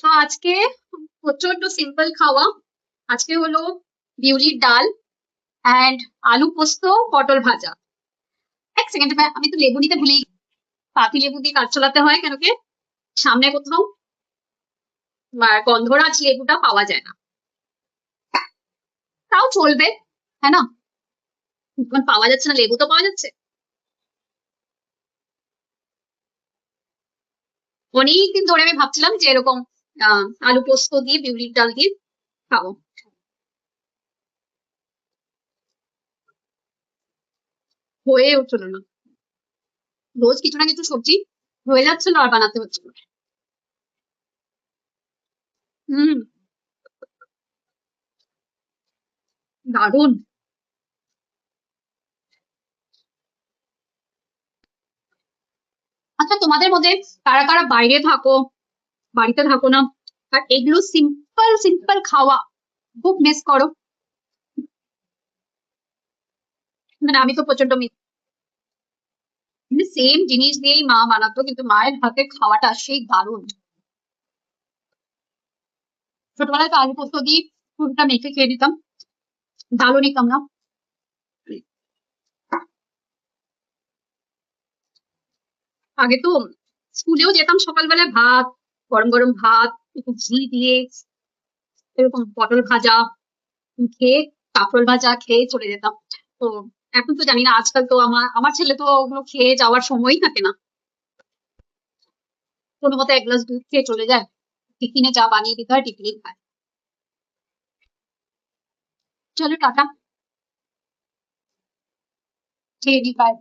তো আজকে প্রচন্ড সিম্পল খাওয়া। আজকে হলো বিউলির ডাল অ্যান্ড আলু পোস্ত, পটল ভাজা। এক সেকেন্ড, আমি তো লেবু নিতে ভুলি। পাতি লেবু দিয়ে কাজ চালাতে হয়, কেন কি সামনে কোথাও গন্ধরাজ লেবুটা পাওয়া যায় না, তাও চলবে, তাই না? এখন পাওয়া যাচ্ছে না, লেবু তো পাওয়া যাচ্ছে। অনেকদিন ধরে আমি ভাবছিলাম যে এরকম আলু পোস্ত দিয়ে বিউলির ডাল দিয়ে খাবো, হয়ে উঠছিল না। রোজ কিছু না কিছু সবজি হয়ে যাচ্ছিল আর বানাতে হচ্ছিল। হুম, দারুণ। আচ্ছা, তোমাদের মধ্যে কারা কারা বাইরে থাকো, বাড়িতে থাকো না, আর এগুলো সিম্পল সিম্পল খাওয়া খুব মিস করো? মানে আমি তো প্রচন্ড মিস। সেম জিনিস দিয়েই মা বানাতো, কিন্তু মায়ের হাতে খাওয়াটা সেই দারুণ। ছোটবেলায় তো আলু পোস্ত দিয়ে পুরোটা মেখে খেয়ে দিতাম, ডালও নিতাম না। আগে তো স্কুলেও যেতাম সকালবেলায়, ভাত, গরম গরম ভাত, একটু ঘি দিয়ে এরকম পটল ভাজা খেয়ে, কাঁকরোল ভাজা খেয়ে চলে যেতাম। তো এখন তো জানি না, আজকাল তো আমার আমার ছেলে তো ওগুলো খেয়ে যাওয়ার সময়ই থাকে না, কোনো মতো এক গ্লাস দুধ খেয়ে চলে যায়, টিফিনে চা বানিয়ে দিতে হয়, টিফিনে খায়। চলো টাটা, খেয়ে নি, বাই।